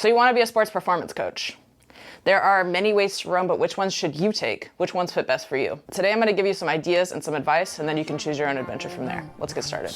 So you want to be a sports performance coach. There are many ways to run, but which ones should you take? Which ones fit best for you? Today I'm going to give you some ideas and some advice, and then you can choose your own adventure from there. Let's get started.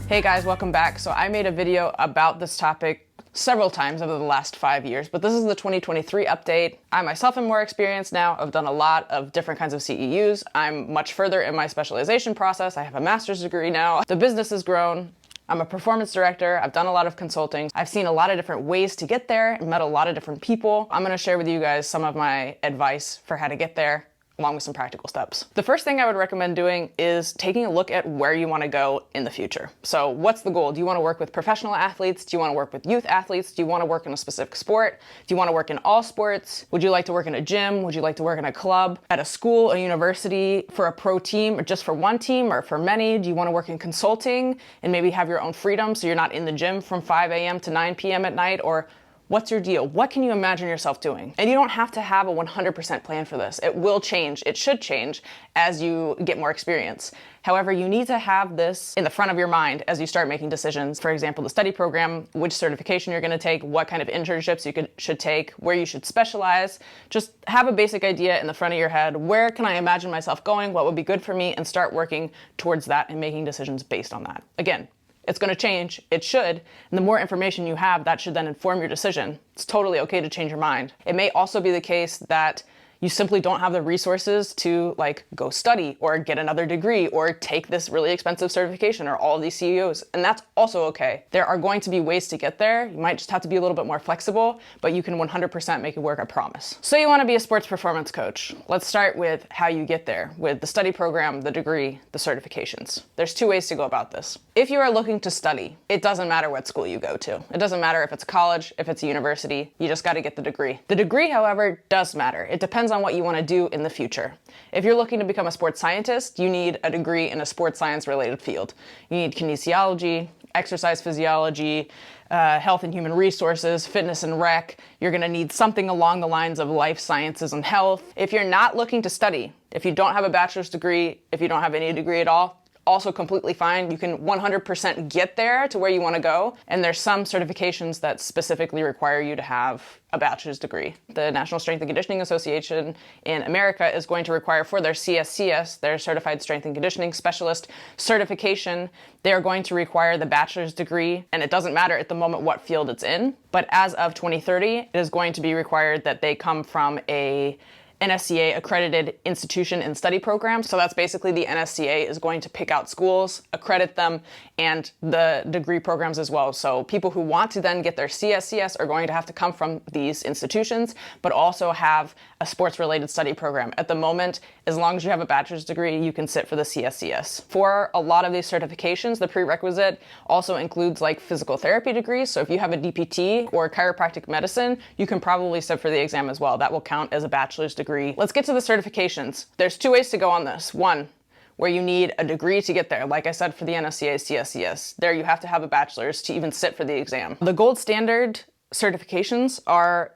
Hey guys, welcome back. So I made a video about this topic several times over the last 5 years, but this is the 2023 update. I myself am more experienced now. I've done a lot of different kinds of CEUs. I'm much further in my specialization process. I have a master's degree now. The business has grown. I'm a performance director. I've done a lot of consulting. I've seen a lot of different ways to get there and met a lot of different people. I'm going to share with you guys some of my advice for how to get there, along with some practical steps. The first thing I would recommend doing is taking a look at where you want to go in the future. So what's the goal? Do you want to work with professional athletes? Do you want to work with youth athletes? Do you want to work in a specific sport? Do you want to work in all sports? Would you like to work in a gym? Would you like to work in a club, at a school, a university, for a pro team, or just for one team, or for many? Do you want to work in consulting and maybe have your own freedom so you're not in the gym from 5 a.m. to 9 p.m. at night? Or what's your deal? What can you imagine yourself doing? And you don't have to have a 100% plan for this. It will change. It should change as you get more experience. However, you need to have this in the front of your mind as you start making decisions. For example, the study program, which certification you're going to take, what kind of internships you should take, where you should specialize. Just have a basic idea in the front of your head. Where can I imagine myself going? What would be good for me? And start working towards that and making decisions based on that. Again, it's going to change. It should. And the more information you have, that should then inform your decision. It's totally okay to change your mind. It may also be the case that you simply don't have the resources to go study or get another degree or take this really expensive certification or all of these CEUs. And that's also okay. There are going to be ways to get there. You might just have to be a little bit more flexible, but you can 100% make it work, I promise. So you want to be a sports performance coach. Let's start with how you get there, with the study program, the degree, the certifications. There's two ways to go about this. If you are looking to study, it doesn't matter what school you go to. It doesn't matter if it's a college, if it's a university, you just got to get the degree. The degree, however, does matter. It depends on what you want to do in the future. If you're looking to become a sports scientist, you need a degree in a sports science related field. You need kinesiology, exercise physiology, health and human resources, fitness and rec. You're going to need something along the lines of life sciences and health. If you're not looking to study, if you don't have a bachelor's degree, if you don't have any degree at all, also completely fine. You can 100% get there to where you want to go. And there's some certifications that specifically require you to have a bachelor's degree. The National Strength and Conditioning Association in America is going to require for their CSCS, their Certified Strength and Conditioning Specialist certification, they are going to require the bachelor's degree. And it doesn't matter at the moment what field it's in. But as of 2030, it is going to be required that they come from a NSCA accredited institution and study program. So that's basically the NSCA is going to pick out schools, accredit them, and the degree programs as well. So people who want to then get their CSCS are going to have to come from these institutions, but also have a sports related study program. At the moment, as long as you have a bachelor's degree, you can sit for the CSCS. For a lot of these certifications, the prerequisite also includes physical therapy degrees. So if you have a DPT or chiropractic medicine, you can probably sit for the exam as well. That will count as a bachelor's degree. Let's get to the certifications. There's two ways to go on this. One, where you need a degree to get there. Like I said, for the NSCA CSCS, there you have to have a bachelor's to even sit for the exam. The gold standard certifications are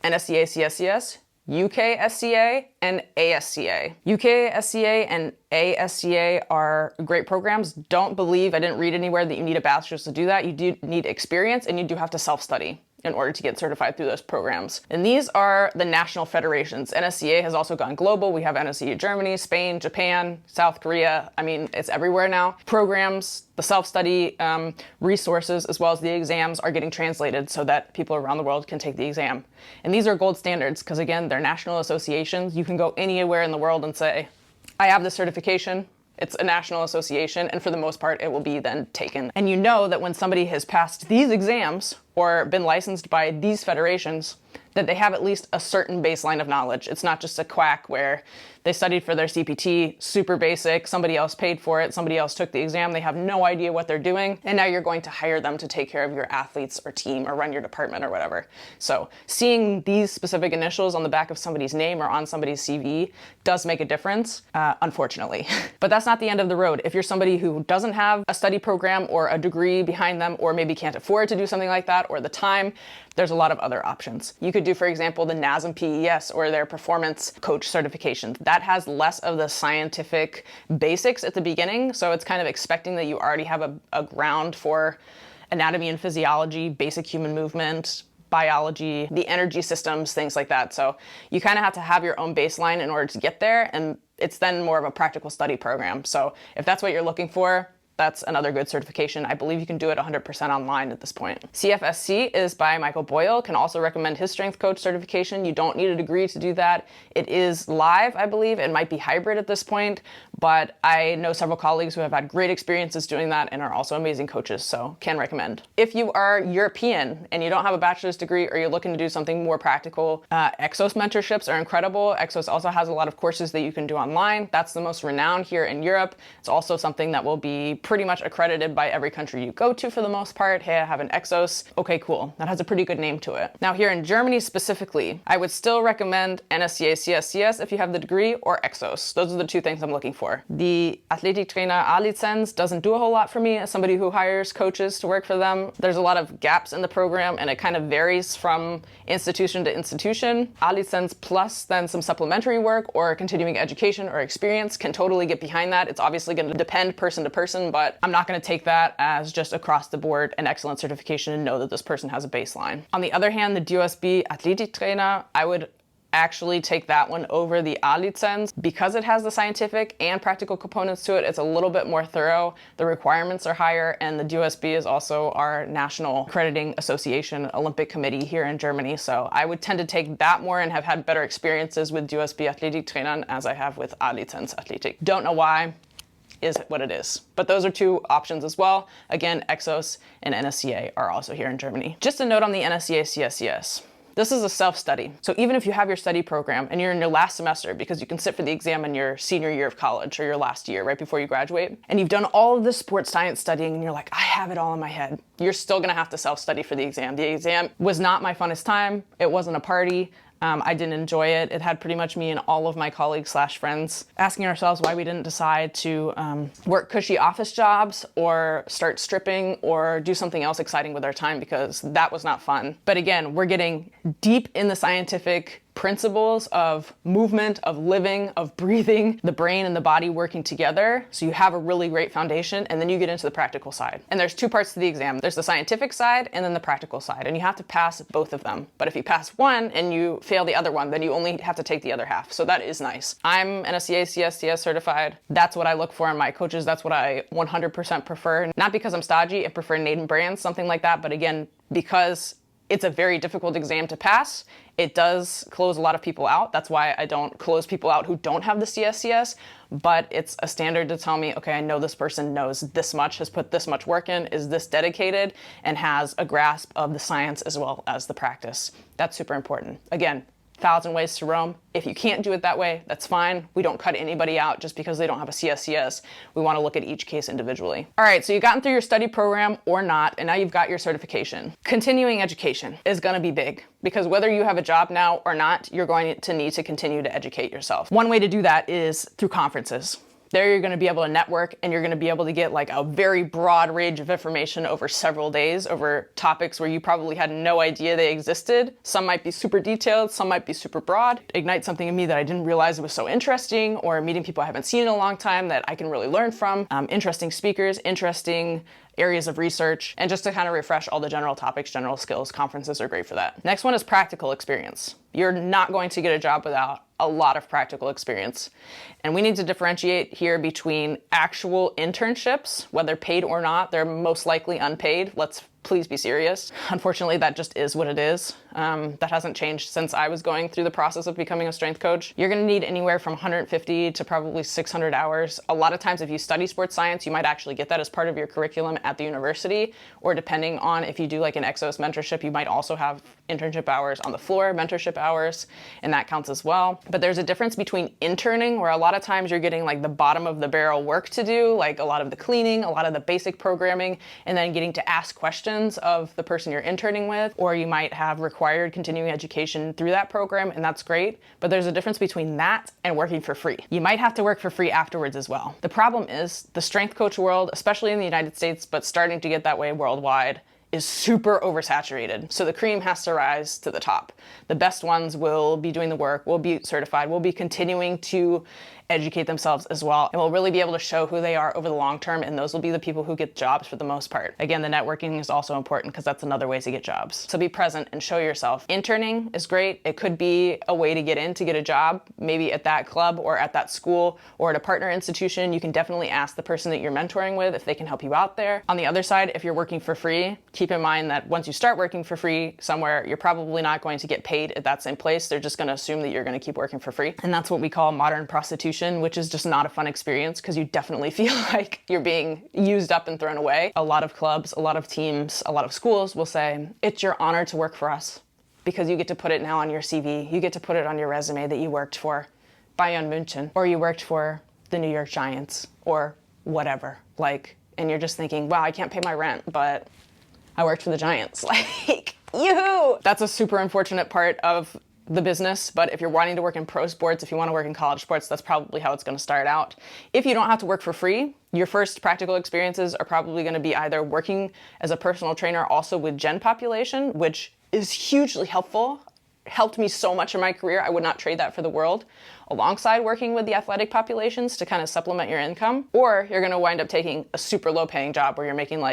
NSCA CSCS, UK SCA, and ASCA. UK SCA and ASCA are great programs. Don't believe, I didn't read anywhere that you need a bachelor's to do that. You do need experience and you do have to self-study in order to get certified through those programs. And these are the national federations. NSCA has also gone global. We have NSCA Germany, Spain, Japan, South Korea. I mean, it's everywhere now. Programs, the self-study resources, as well as the exams are getting translated so that people around the world can take the exam. And these are gold standards because, again, they're national associations. You can go anywhere in the world and say, I have this certification. It's a national association, and for the most part, it will be then taken. And you know that when somebody has passed these exams or been licensed by these federations, that they have at least a certain baseline of knowledge. It's not just a quack where they studied for their CPT, super basic, somebody else paid for it, somebody else took the exam, they have no idea what they're doing, and now you're going to hire them to take care of your athletes or team or run your department or whatever. So seeing these specific initials on the back of somebody's name or on somebody's CV does make a difference, unfortunately. But that's not the end of the road. If you're somebody who doesn't have a study program or a degree behind them, or maybe can't afford to do something like that, or the time, there's a lot of other options. You could could do, for example, the NASM PES or their performance coach certification. That has less of the scientific basics at the beginning, so it's kind of expecting that you already have a ground for anatomy and physiology, basic human movement, biology, the energy systems, things like that. So you kind of have to have your own baseline in order to get there, and it's then more of a practical study program. So if that's what you're looking for, that's another good certification. I believe you can do it 100% online at this point. CFSC is by Michael Boyle, can also recommend his strength coach certification. You don't need a degree to do that. It is live, I believe. It might be hybrid at this point, but I know several colleagues who have had great experiences doing that and are also amazing coaches, so can recommend. If you are European and you don't have a bachelor's degree or you're looking to do something more practical, Exos mentorships are incredible. Exos also has a lot of courses that you can do online. That's the most renowned here in Europe. It's also something that will be pretty much accredited by every country you go to for the most part. Hey, I have an Exos. Okay, cool. That has a pretty good name to it. Now here in Germany specifically, I would still recommend NSCA CSCS if you have the degree, or Exos. Those are the two things I'm looking for. The Athletiktrainer A-Lizenz doesn't do a whole lot for me as somebody who hires coaches to work for them. There's a lot of gaps in the program and it kind of varies from institution to institution. A-Lizenz plus then some supplementary work or continuing education or experience can totally get behind that. It's obviously going to depend person to person, but I'm not going to take that as just across the board an excellent certification and know that this person has a baseline. On the other hand, the DOSB Athletiktrainer, I would actually take that one over the A-Lizenz because it has the scientific and practical components to it. It's a little bit more thorough. The requirements are higher, and the DOSB is also our national accrediting association Olympic committee here in Germany. So I would tend to take that more and have had better experiences with DOSB Athletiktrainern as I have with A-Lizenz Athletik. Don't know why. Is what it is. But those are two options as well. Again, Exos and NSCA are also here in Germany. Just a note on the NSCA CSCS. This is a self-study. So even if you have your study program and you're in your last semester, because you can sit for the exam in your senior year of college or your last year right before you graduate, and you've done all of this sports science studying and you're like, I have it all in my head, you're still gonna have to self-study for the exam. The exam was not my funnest time. It wasn't a party. I didn't enjoy it. It had pretty much me and all of my colleagues / friends asking ourselves why we didn't decide to work cushy office jobs or start stripping or do something else exciting with our time, because that was not fun. But again, we're getting deep in the scientific principles of movement, of living, of breathing, the brain and the body working together. So you have a really great foundation, and then you get into the practical side. And there's two parts to the exam. There's the scientific side and then the practical side, and you have to pass both of them. But if you pass one and you fail the other one, then you only have to take the other half. So that is nice. I'm NSCA CSCS certified. That's what I look for in my coaches. That's what I 100% prefer. Not because I'm stodgy and prefer name brands, something like that, but again, because it's a very difficult exam to pass. It does close a lot of people out. That's why I don't close people out who don't have the CSCS, but it's a standard to tell me, okay, I know this person knows this much, has put this much work in, is this dedicated, and has a grasp of the science as well as the practice. That's super important. Again, 1,000 ways to Rome. If you can't do it that way, that's fine. We don't cut anybody out just because they don't have a CSCS. We want to look at each case individually. All right, so you've gotten through your study program or not, and now you've got your certification. Continuing education is going to be big because whether you have a job now or not, you're going to need to continue to educate yourself. One way to do that is through conferences. There you're going to be able to network, and you're going to be able to get like a very broad range of information over several days over topics where you probably had no idea they existed. Some might be super detailed, some might be super broad. Ignite something in me that I didn't realize was so interesting, or meeting people I haven't seen in a long time that I can really learn from. Interesting speakers, interesting areas of research, and just to kind of refresh all the general topics, general skills. Conferences are great for that. Next one is practical experience. You're not going to get a job without a lot of practical experience. And we need to differentiate here between actual internships, whether paid or not. They're most likely unpaid. Let's please be serious. Unfortunately, that just is what it is. That hasn't changed since I was going through the process of becoming a strength coach. You're gonna need anywhere from 150 to probably 600 hours. A lot of times if you study sports science, you might actually get that as part of your curriculum at the university, or depending on if you do like an Exos mentorship, you might also have internship hours on the floor, mentorship hours, and that counts as well. But there's a difference between interning, where a lot of times you're getting like the bottom of the barrel work to do, like a lot of the cleaning, a lot of the basic programming, and then getting to ask questions of the person you're interning with, or you might have required continuing education through that program, and that's great. But there's a difference between that and working for free. You might have to work for free afterwards as well. The problem is the strength coach world, especially in the United States, but starting to get that way worldwide, is super oversaturated. So the cream has to rise to the top. The best ones will be doing the work, will be certified, will be continuing to educate themselves as well, and will really be able to show who they are over the long term, and those will be the people who get jobs for the most part. Again, the networking is also important because that's another way to get jobs. So be present and show yourself. Interning is great. It could be a way to get in, to get a job, maybe at that club or at that school or at a partner institution. You can definitely ask the person that you're mentoring with if they can help you out there. On the other side, if you're working for free, keep in mind that once you start working for free somewhere, you're probably not going to get paid at that same place. They're just going to assume that you're going to keep working for free. And that's what we call modern prostitution, which is just not a fun experience because you definitely feel like you're being used up and thrown away. A lot of clubs, a lot of teams, a lot of schools will say, it's your honor to work for us because you get to put it now on your CV. You get to put it on your resume that you worked for Bayern München, or you worked for the New York Giants, or whatever. And you're just thinking, wow, I can't pay my rent, but I worked for the Giants. Yoo-hoo! That's a super unfortunate part of the business, but if you're wanting to work in pro sports, if you want to work in college sports, that's probably how it's going to start out. If you don't have to work for free, your first practical experiences are probably going to be either working as a personal trainer also with gen population, which is hugely helpful. Helped me so much in my career. I would not trade that for the world. Alongside working with the athletic populations to kind of supplement your income, or you're going to wind up taking a super low paying job where you're making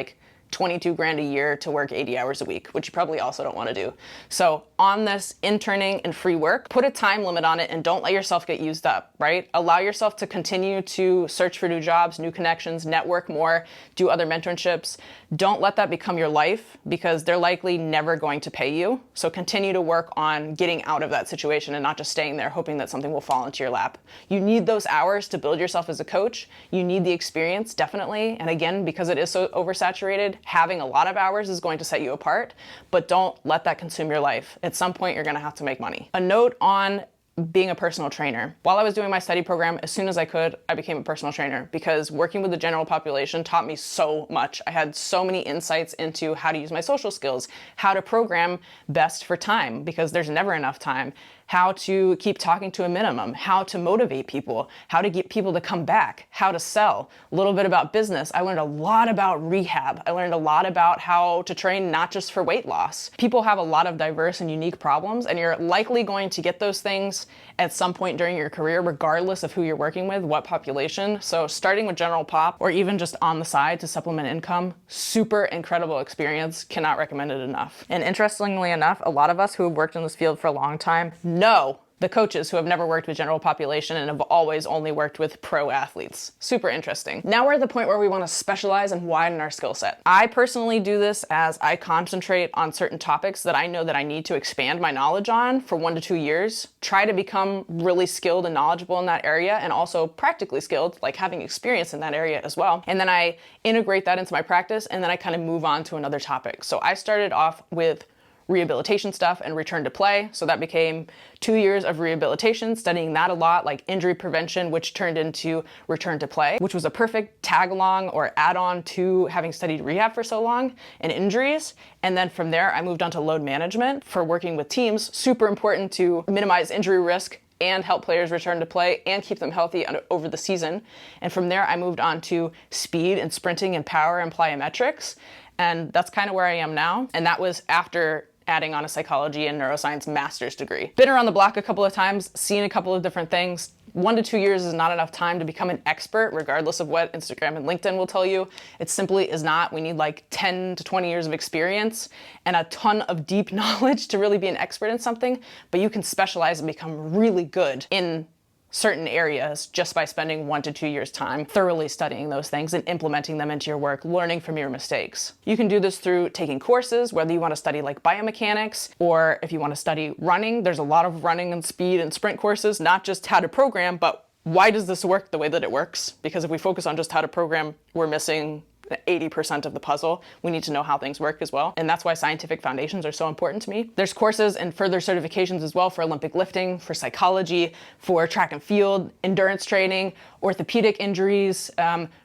22 grand a year to work 80 hours a week, which you probably also don't want to do. So on this interning and free work, put a time limit on it and don't let yourself get used up, right? Allow yourself to continue to search for new jobs, new connections, network more, do other mentorships. Don't let that become your life because they're likely never going to pay you. So continue to work on getting out of that situation and not just staying there hoping that something will fall into your lap. You need those hours to build yourself as a coach. You need the experience, definitely. And again, because it is so oversaturated, having a lot of hours is going to set you apart, but don't let that consume your life. At some point, you're going to have to make money. A note on being a personal trainer. While I was doing my study program, as soon as I could, I became a personal trainer because working with the general population taught me so much. I had so many insights into how to use my social skills, how to program best for time because there's never enough time, how to keep talking to a minimum, how to motivate people, how to get people to come back, how to sell, a little bit about business. I learned a lot about rehab. I learned a lot about how to train not just for weight loss. People have a lot of diverse and unique problems, and you're likely going to get those things at some point during your career, regardless of who you're working with, what population. So starting with general pop or even just on the side to supplement income, super incredible experience. Cannot recommend it enough. And interestingly enough, a lot of us who have worked in this field for a long time know the coaches who have never worked with general population and have always only worked with pro athletes. Super interesting. Now we're at the point where we want to specialize and widen our skill set. I personally do this as I concentrate on certain topics that I know that I need to expand my knowledge on for 1 to 2 years, try to become really skilled and knowledgeable in that area and also practically skilled, like having experience in that area as well. And then I integrate that into my practice and then I kind of move on to another topic. So I started off with rehabilitation stuff and return to play. So that became 2 years of rehabilitation, studying that a lot, like injury prevention, which turned into return to play, which was a perfect tag along or add on to having studied rehab for so long and injuries. And then from there, I moved on to load management for working with teams. Super important to minimize injury risk and help players return to play and keep them healthy over the season. And from there, I moved on to speed and sprinting and power and plyometrics. And that's kind of where I am now. And that was after adding on a psychology and neuroscience master's degree. Been around the block a couple of times, seen a couple of different things. 1 to 2 years is not enough time to become an expert, regardless of what Instagram and LinkedIn will tell you. It simply is not. We need 10 to 20 years of experience and a ton of deep knowledge to really be an expert in something, but you can specialize and become really good in certain areas just by spending 1 to 2 years time thoroughly studying those things and implementing them into your work, learning from your mistakes. You can do this through taking courses, whether you want to study biomechanics or if you want to study running. There's a lot of running and speed and sprint courses, not just how to program, but why does this work the way that it works? Because if we focus on just how to program, we're missing 80% of the puzzle. We need to know how things work as well. And that's why scientific foundations are so important to me. There's courses and further certifications as well for Olympic lifting, for psychology, for track and field, endurance training, orthopedic injuries,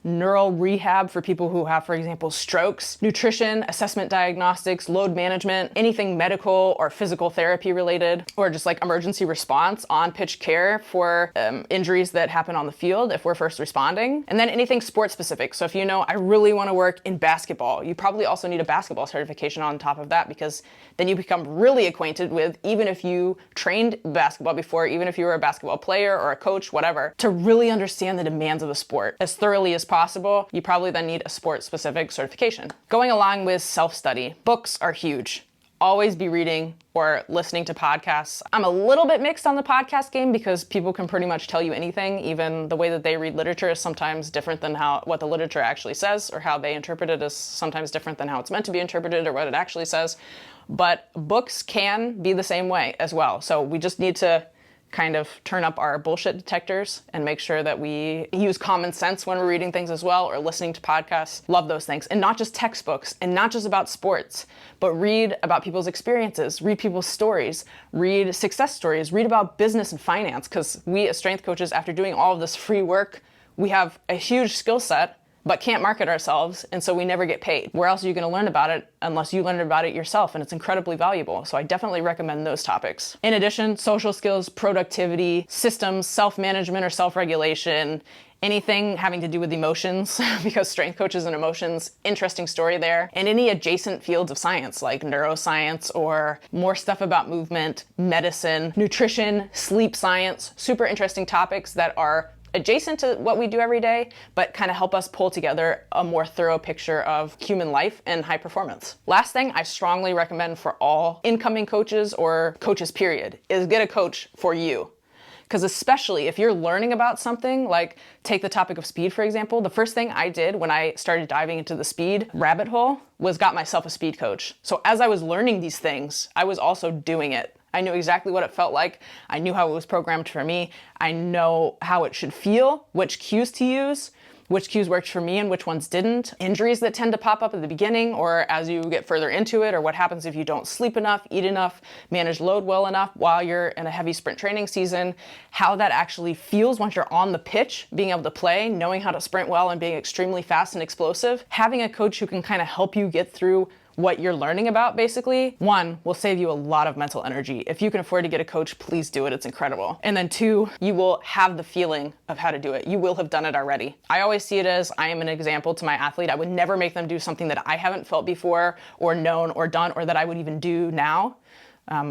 neural rehab for people who have, for example, strokes, nutrition, assessment diagnostics, load management, anything medical or physical therapy related, or just emergency response, on-pitch care for injuries that happen on the field if we're first responding. And then anything sport specific. So if you know, I really really want to work in basketball, you probably also need a basketball certification on top of that, because then you become really acquainted with, even if you trained basketball before, even if you were a basketball player or a coach, whatever, to really understand the demands of the sport as thoroughly as possible, you probably then need a sport-specific certification. Going along with self-study, books are huge. Always be reading or listening to podcasts. I'm a little bit mixed on the podcast game because people can pretty much tell you anything. Even the way that they read literature is sometimes different than what the literature actually says, or how they interpret it is sometimes different than how it's meant to be interpreted or what it actually says. But books can be the same way as well. So we just need to kind of turn up our bullshit detectors and make sure that we use common sense when we're reading things as well, or listening to podcasts. Love those things. And not just textbooks, and not just about sports, but read about people's experiences, read people's stories, read success stories, read about business and finance, because we as strength coaches, after doing all of this free work, we have a huge skill set but can't market ourselves, and so we never get paid. Where else are you going to learn about it unless you learn about it yourself? And it's incredibly valuable. So I definitely recommend those topics. In addition, social skills, productivity, systems, self-management or self-regulation, anything having to do with emotions, because strength coaches and emotions, interesting story there. And any adjacent fields of science like neuroscience or more stuff about movement, medicine, nutrition, sleep science, super interesting topics that are adjacent to what we do every day, but kind of help us pull together a more thorough picture of human life and high performance. Last thing I strongly recommend for all incoming coaches or coaches period is get a coach for you. Because especially if you're learning about something, like take the topic of speed, for example, the first thing I did when I started diving into the speed rabbit hole was got myself a speed coach. So as I was learning these things, I was also doing it. I knew exactly what it felt like. I knew how it was programmed for me. I know how it should feel, which cues to use, which cues worked for me and which ones didn't. Injuries that tend to pop up at the beginning or as you get further into it, or what happens if you don't sleep enough, eat enough, manage load well enough while you're in a heavy sprint training season, how that actually feels once you're on the pitch, being able to play, knowing how to sprint well and being extremely fast and explosive. Having a coach who can kind of help you get through what you're learning about, basically, one, will save you a lot of mental energy. If you can afford to get a coach, please do it. It's incredible. And then two, you will have the feeling of how to do it. You will have done it already. I always see it as I am an example to my athlete. I would never make them do something that I haven't felt before or known or done, or that I would even do now.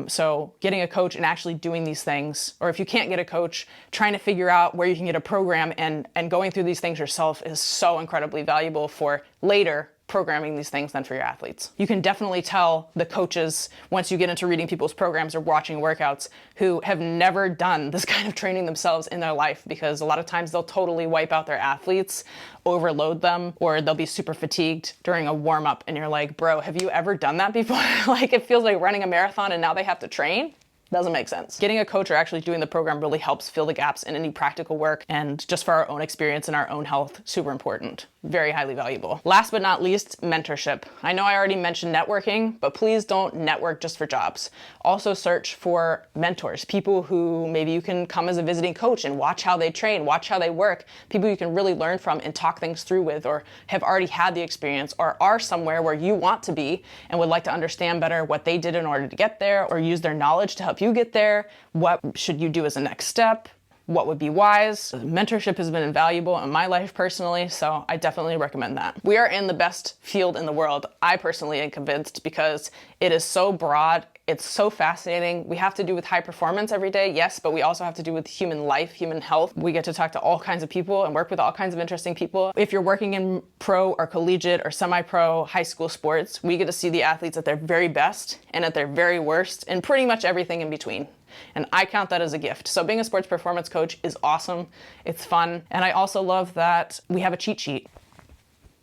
So getting a coach and actually doing these things, or if you can't get a coach, trying to figure out where you can get a program and going through these things yourself is so incredibly valuable for later programming these things than for your athletes. You can definitely tell the coaches, once you get into reading people's programs or watching workouts, who have never done this kind of training themselves in their life, because a lot of times they'll totally wipe out their athletes, overload them, or they'll be super fatigued during a warm-up and you're like, bro, have you ever done that before? Like, it feels like running a marathon and now they have to train. Doesn't make sense. Getting a coach or actually doing the program really helps fill the gaps in any practical work, and just for our own experience and our own health, super important. Very highly valuable. Last but not least, mentorship. I know I already mentioned networking, but please don't network just for jobs. Also search for mentors, people who maybe you can come as a visiting coach and watch how they train, watch how they work, people you can really learn from and talk things through with, or have already had the experience or are somewhere where you want to be and would like to understand better what they did in order to get there, or use their knowledge to help you get there. What should you do as a next step? What would be wise? Mentorship has been invaluable in my life personally, so I definitely recommend that. We are in the best field in the world, I personally am convinced, because it is so broad, it's so fascinating. We have to do with high performance every day, yes, but we also have to do with human life, human health. We get to talk to all kinds of people and work with all kinds of interesting people. If you're working in pro or collegiate or semi-pro high school sports, we get to see the athletes at their very best and at their very worst, and pretty much everything in between. And I count that as a gift. So being a sports performance coach is awesome. It's fun. And I also love that we have a cheat sheet,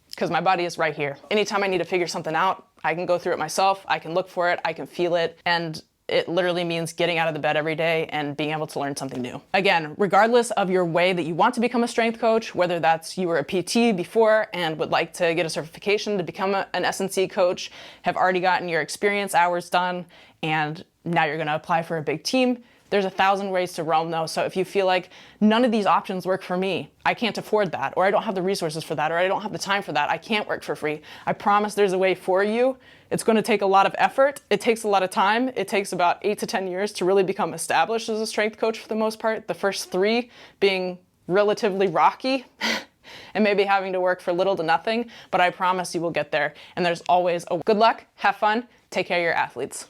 because my body is right here. Anytime I need to figure something out, I can go through it myself. I can look for it. I can feel it. And it literally means getting out of the bed every day and being able to learn something new. Again, regardless of your way that you want to become a strength coach, whether that's you were a PT before and would like to get a certification to become an S&C coach, have already gotten your experience hours done, and now you're gonna apply for a big team, there's 1,000 ways to roam though. So if you feel like none of these options work for me, I can't afford that, or I don't have the resources for that, or I don't have the time for that, I can't work for free, I promise there's a way for you. It's going to take a lot of effort. It takes a lot of time. It takes about 8 to 10 years to really become established as a strength coach for the most part. The first 3 being relatively rocky. and maybe having to work for little to nothing, but I promise you will get there. And there's always a good luck, have fun, take care of your athletes.